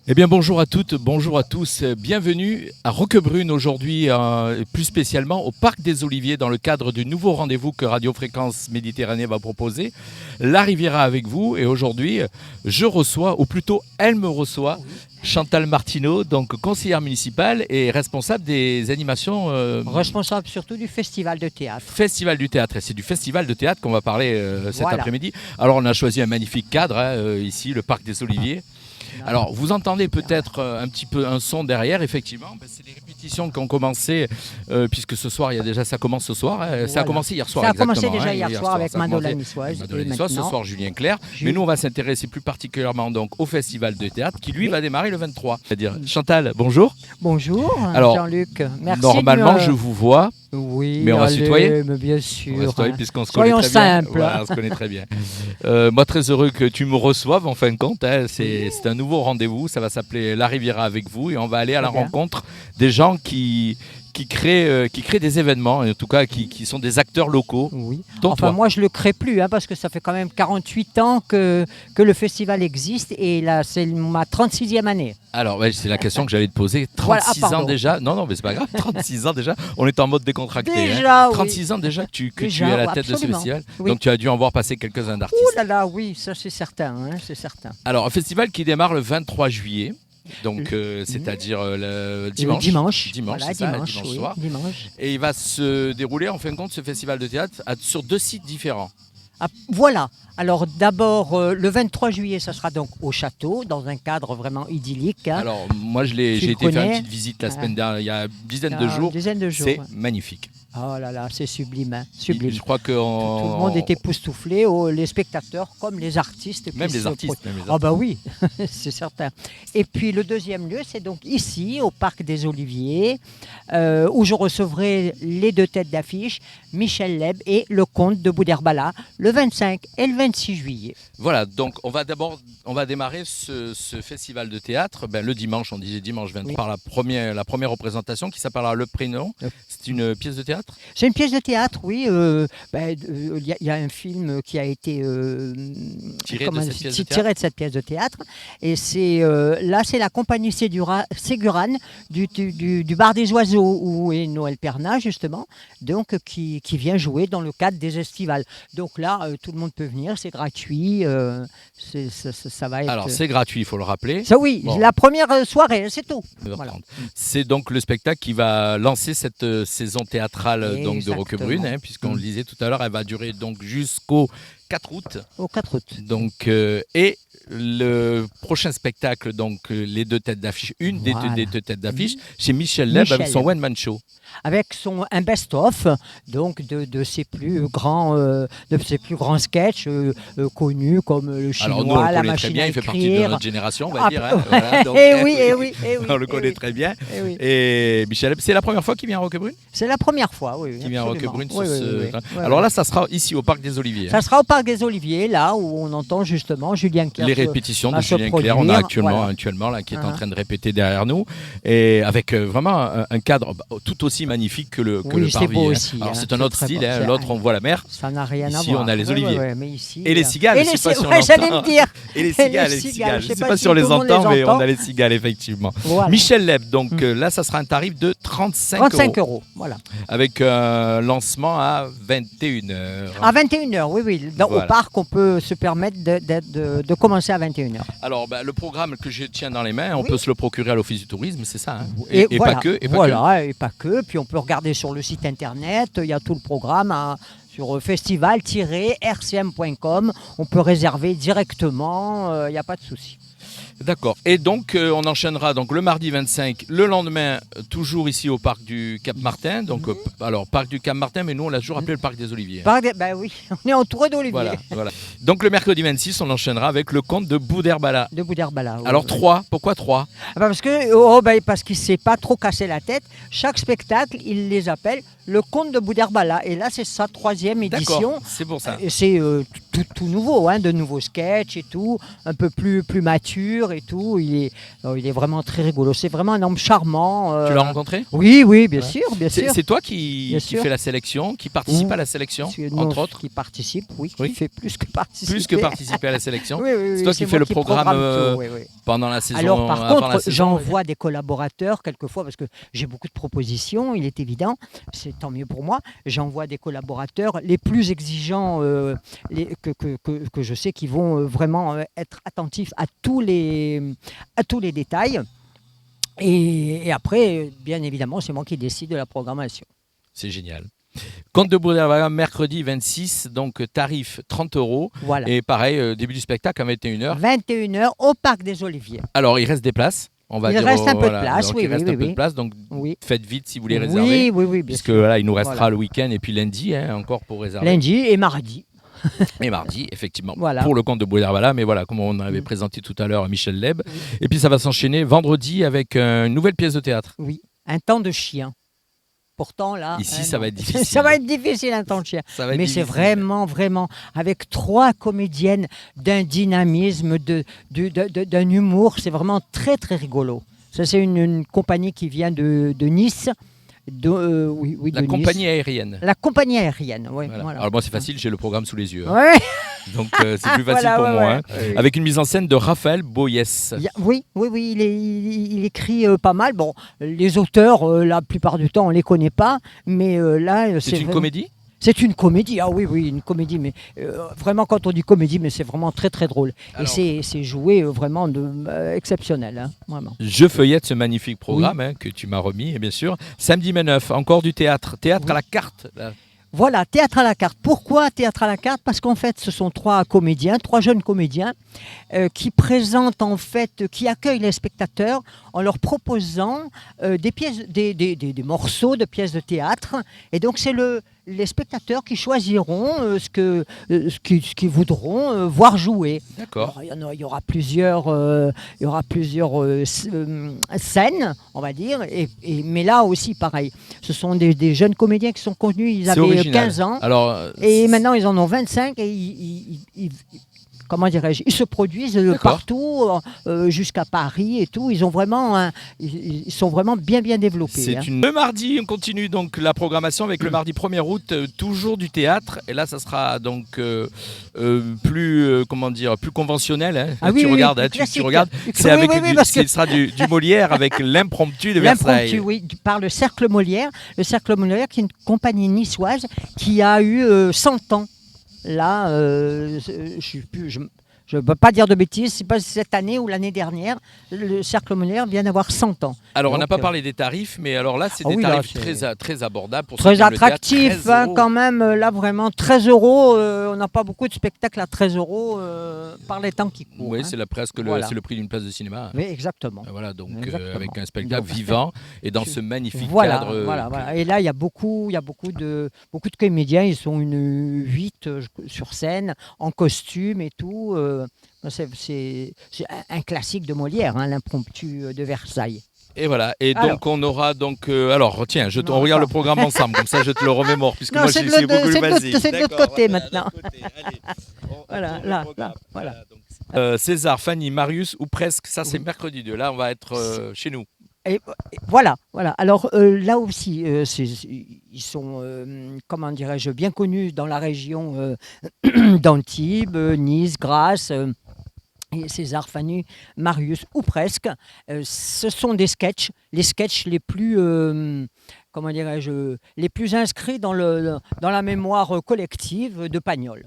Eh bien bonjour à toutes, bonjour à tous, bienvenue à Roquebrune aujourd'hui, plus spécialement au Parc des Oliviers dans le cadre du nouveau rendez-vous que Radio Fréquence Méditerranée va proposer, La Riviera avec vous. Et aujourd'hui, je reçois, ou plutôt elle me reçoit, Chantal Martineau, donc conseillère municipale et responsable des animations. Responsable surtout du festival de théâtre. Festival du théâtre, et c'est du festival de théâtre qu'on va parler cet après-midi. Alors on a choisi un magnifique cadre, ici, le Parc des Oliviers. Alors, vous entendez peut-être un petit peu un son derrière, effectivement. C'est les répétitions qui ont commencé, puisque ce soir, ça commence ce soir. Ça a commencé hier soir, exactement. Ça a commencé déjà hier soir avec Mandola Niçoise. Ce soir, Julien Clerc. Mais nous, on va s'intéresser plus particulièrement donc, au Festival de théâtre, qui lui va démarrer le 23. C'est-à-dire, Chantal, bonjour. Bonjour, alors, Jean-Luc. Merci. Normalement, je vous vois. Oui, mais on va se tutoyer. Mais bien sûr. On va se tutoyer puisqu'on se connaît très bien. Voilà, on se connaît très bien. Moi, très heureux que tu me reçoives en fin de compte. C'est un nouveau rendez-vous. Ça va s'appeler La Riviera avec vous. Et on va aller à la rencontre des gens qui créent des événements, en tout cas qui sont des acteurs locaux. Oui. Enfin, moi, je ne le crée plus parce que ça fait quand même 48 ans que le festival existe. Et là, c'est ma 36e année. Alors, c'est la question que j'allais te poser. 36 ans déjà. Non, mais c'est pas grave. 36 ans déjà. On est en mode décontracté. Déjà, 36 ans déjà que tu es à la tête de ce festival. Oui. Donc, tu as dû en voir passer quelques-uns d'artistes. Ouh là là, oui, ça c'est certain. C'est certain. Alors, un festival qui démarre le 23 juillet. Donc, c'est-à-dire le dimanche. Dimanche soir. Dimanche. Et il va se dérouler, en fin de compte, ce festival de théâtre sur 2 sites différents. Ah, voilà. Alors d'abord, le 23 juillet, ça sera donc au château, dans un cadre vraiment idyllique. Alors, moi, j'ai été faire une petite visite la semaine dernière, il y a une dizaine de jours. C'est magnifique. Oh là là, c'est sublime, sublime. Je crois que tout le monde est époustouflé, les spectateurs comme les artistes. Même les artistes. Ah bah oui, c'est certain. Et puis le deuxième lieu, c'est donc ici, au Parc des Oliviers, où je recevrai les 2 têtes d'affiche, Michel Leb et le comte de Boudherbala, le 25 et le 26 juillet. Voilà, donc on va démarrer ce festival de théâtre le dimanche, on disait dimanche 23, par la première représentation qui s'appellera Le Prénom. C'est une pièce de théâtre ? C'est une pièce de théâtre, oui. Il y a un film qui a été tiré de cette pièce de théâtre. Et là, c'est la compagnie Ségurane du Bar des Oiseaux, où est Noël Perna, justement, donc, qui vient jouer dans le cadre des estivales. Donc là, tout le monde peut venir, c'est gratuit. Ça va être... Alors, c'est gratuit, il faut le rappeler. Ça, oui, la première soirée, c'est tout. Voilà. C'est donc le spectacle qui va lancer cette saison théâtrale donc, de Roquebrune, puisqu'on le disait tout à l'heure, elle va durer donc jusqu'au 4 août. Au 4 août. Donc, et le prochain spectacle, donc les 2 têtes d'affiche, une des 2 têtes d'affiche, c'est Michel Leb avec son One Man Show. Avec un best-of donc de ses plus grands sketchs connus comme le chinois, alors nous, on le la connaît machine très bien, à il fait partie écrire. de notre génération, on va dire. Voilà, donc, oui. On le connaît très bien. Et Michel Leb, c'est la première fois qu'il vient à Roquebrune ? C'est la première fois, oui. Qu'il vient à Roquebrune. Oui. Alors là, ça sera ici au Parc des Oliviers. Ça sera au Parc des Oliviers, là où on entend justement Julien Clerc. Les répétitions de Julien Clerc, on a actuellement là, qui est en train de répéter derrière nous, et avec vraiment un cadre tout aussi magnifique que le parvis. Alors c'est un autre style, l'autre on voit la mer. Ça n'a rien à voir. Ici on a les oliviers. Mais ici, et les cigales, je ne sais pas si on j'allais me dire. Et les cigales. Je ne sais pas si on les entend, mais on a les cigales, effectivement. Voilà. Michel Leb, donc là, ça sera un tarif de 35 euros. Voilà. Avec un lancement à 21h. À 21h, oui. Au parc, on peut se permettre de commencer à 21h. Alors, le programme que je tiens dans les mains, on peut se le procurer à l'Office du tourisme, c'est ça. Et pas que. Et pas que. Puis on peut regarder sur le site internet, il y a tout le programme sur festival-rcm.com. On peut réserver directement, il n'y a pas de souci. D'accord. Et donc, on enchaînera donc le mardi 25, le lendemain, toujours ici au parc du Cap-Martin. Donc, alors, parc du Cap-Martin, mais nous, on l'a toujours appelé le parc des Oliviers. Oui, on est entouré d'oliviers. Voilà. Donc, le mercredi 26, on enchaînera avec le conte de Boudherbala. Oui. Alors, 3, pourquoi 3 parce qu'il ne s'est pas trop cassé la tête. Chaque spectacle, il les appelle Le Conte de Boudherbala. Et là, c'est sa 3e édition. D'accord, c'est pour ça. Et c'est tout nouveau, de nouveaux sketchs et tout, un peu plus mature et tout. Il est vraiment très rigolo. C'est vraiment un homme charmant. Tu l'as rencontré ? Oui, bien sûr. C'est toi qui fais la sélection, qui participe à la sélection, entre autres ? Qui participe, qui fait plus que participer. Plus que participer à la sélection. Oui, c'est toi qui fais le programme pendant la saison. Alors par contre, j'envoie des collaborateurs quelquefois, parce que j'ai beaucoup de propositions, il est évident, c'est tant mieux pour moi. J'envoie des collaborateurs les plus exigeants que je sais qui vont vraiment être attentifs à tous les détails. Et après, bien évidemment, c'est moi qui décide de la programmation. C'est génial. Conte de Boudherbala, mercredi 26, donc tarif 30 €. Voilà. Et pareil, début du spectacle à 21h. 21h au Parc des Oliviers. Alors, il reste des places. Il reste un peu de place, il reste un peu de place, donc faites vite si vous les réservez. Oui, puisque là, il nous restera le week-end et puis lundi encore pour réserver. Lundi et mardi. Et mardi, effectivement, pour le Conte de Boudherbala. Mais voilà, comme on avait présenté tout à l'heure Michel Leb. Et puis ça va s'enchaîner vendredi avec une nouvelle pièce de théâtre. Oui, Un temps de chien. Pourtant, là... Ici, ça va être difficile. Ça va être difficile, Un temps de chien. Mais c'est vraiment, avec 3 comédiennes d'un dynamisme, d'un humour. C'est vraiment très, très rigolo. Ça, c'est une compagnie qui vient de Nice. La compagnie aérienne. La compagnie aérienne, oui. Voilà. Alors moi, c'est facile, j'ai le programme sous les yeux. Ouais. Donc, c'est plus facile pour moi. Avec une mise en scène de Raphaël Boyès. Oui, il écrit pas mal. Bon, les auteurs, la plupart du temps, on ne les connaît pas. Mais là, c'est une comédie ? C'est une comédie, une comédie, mais vraiment quand on dit comédie, mais c'est vraiment très très drôle. Alors, et c'est joué vraiment exceptionnel, vraiment. Je feuillette ce magnifique programme que tu m'as remis, et bien sûr. Samedi mai 9, encore du théâtre à la carte. Là. Voilà, théâtre à la carte. Pourquoi théâtre à la carte ? Parce qu'en fait, ce sont 3 jeunes comédiens qui présentent qui accueillent les spectateurs en leur proposant des pièces, des morceaux de pièces de théâtre. Et donc, c'est les spectateurs qui choisiront ce qu'ils voudront voir jouer. D'accord. Alors, il y aura plusieurs scènes, on va dire. Mais là aussi, pareil. Ce sont des jeunes comédiens qui sont connus. Ils avaient 15 ans. Alors, et maintenant, ils en ont 25. Et comment dirais-je, ils se produisent partout, jusqu'à Paris et tout. Ils sont vraiment bien développés. Le mardi, on continue donc la programmation avec le mardi 1er août, toujours du théâtre. Et là, ça sera donc plus conventionnel. Tu regardes. C'est avec ce sera du Molière avec l'impromptu de Versailles. L'impromptu, oui, par le Cercle Molière. Le Cercle Molière, qui est une compagnie niçoise qui a eu 100 ans. Là, je ne peux pas dire de bêtises, c'est pas cette année ou l'année dernière, le Cercle Molière vient d'avoir 100 ans. Alors, on n'a pas parlé des tarifs, mais alors là, c'est des tarifs très abordables. Pour très attractifs, quand même. Là, vraiment, 13 €. On n'a pas beaucoup de spectacles à 13 € par les temps qui courent. Oui, c'est presque c'est le prix d'une place de cinéma. Oui, exactement. Voilà, donc avec un spectacle vivant et dans ce magnifique cadre. Voilà. Et là, il y a beaucoup de comédiens. Ils sont 8 sur scène, en costume et tout. C'est un classique de Molière, l'impromptu de Versailles. Et voilà, donc on aura alors tiens, on regarde le programme ensemble, comme ça je te le remémore, puisque moi je suis beaucoup plus basique. C'est de l'autre côté maintenant. Allez, voilà. César, Fanny, Marius ou presque, ça c'est mercredi 2, là on va être chez nous. Et voilà. Alors là aussi, ils sont, comment dirais-je, bien connus dans la région d'Antibes, Nice, Grasse. Et César, Fanny, Marius ou presque, ce sont des sketchs, les sketchs les plus, les plus inscrits dans la mémoire collective de Pagnol.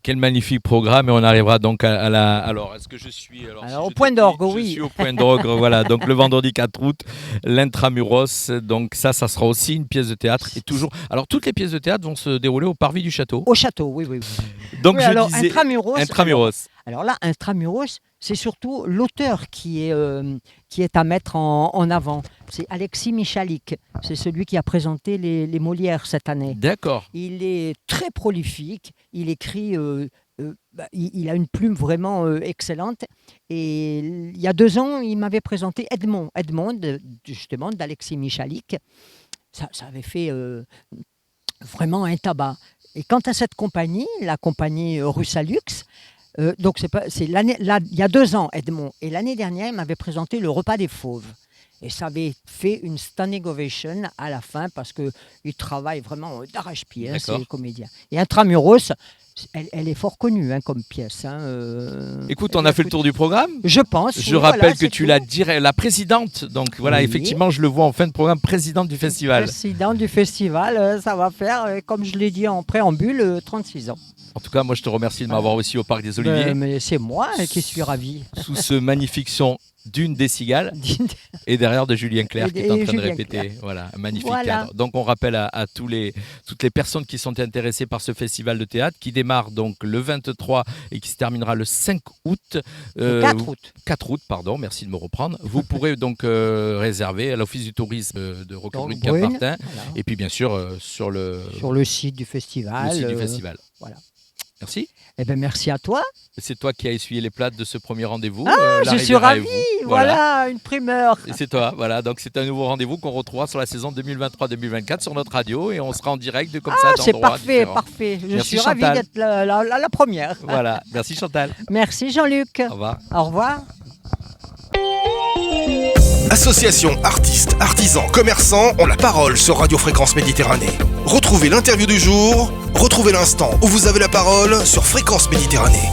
Quel magnifique programme, et on arrivera donc à la... Alors, est-ce que je suis... au point d'orgue, oui. Je suis au point d'orgue, voilà. Donc, le vendredi 4 août, l'Intramuros. Donc, ça sera aussi une pièce de théâtre. Et toujours... Alors, toutes les pièces de théâtre vont se dérouler au Parvis du Château. Au Château, oui. Donc, je disais... Intramuros. Alors là, Intramuros, c'est surtout l'auteur qui est à mettre en avant. C'est Alexis Michalik. C'est celui qui a présenté les Molières cette année. D'accord. Il est très prolifique. Il écrit... il a une plume vraiment excellente. Et il y a 2 ans, il m'avait présenté Edmond, justement, d'Alexis Michalik. ça avait fait vraiment un tabac. Et quant à cette compagnie, la compagnie Russalux, donc c'est l'année, là, il y a 2 ans, Edmond, et l'année dernière, il m'avait présenté le repas des fauves. Et ça avait fait une standing ovation à la fin parce qu'il travaille vraiment d'arrache-pied, ces comédiens. Et Intramuros, elle est fort connue comme pièce. Écoute, on a fait le tour du programme. Je pense. Je rappelle que tu la présidente. Donc voilà, effectivement, je le vois en fin de programme, présidente du festival. Présidente du festival, ça va faire, comme je l'ai dit en préambule, 36 ans. En tout cas, moi, je te remercie de m'avoir aussi au Parc des Oliviers. Mais c'est moi qui suis ravi. Sous ce magnifique son d'une des cigales et derrière de Julien Clerc qui est en train de répéter. Voilà, un magnifique cadre. Donc on rappelle à toutes les personnes qui sont intéressées par ce festival de théâtre qui démarre donc le 23 et qui se terminera le 5 août. 4 août, pardon, merci de me reprendre. Vous pourrez donc réserver à l'Office du tourisme de Roquebrune-Cap-Martin et puis bien sûr sur le site du festival. Voilà. Merci. Eh bien, merci à toi. C'est toi qui as essuyé les plâtres de ce premier rendez-vous. Je suis ravi. Voilà, une primeur. Et c'est toi. Voilà, donc c'est un nouveau rendez-vous qu'on retrouvera sur la saison 2023-2024 sur notre radio et on sera en direct comme ça c'est parfait, parfait. Je suis ravi d'être la première. Voilà, merci Chantal. Merci Jean-Luc. Au revoir. Au revoir. Associations, artistes, artisans, commerçants ont la parole sur Radio Fréquence Méditerranée. Retrouvez l'interview du jour, retrouvez l'instant où vous avez la parole sur Fréquence Méditerranée.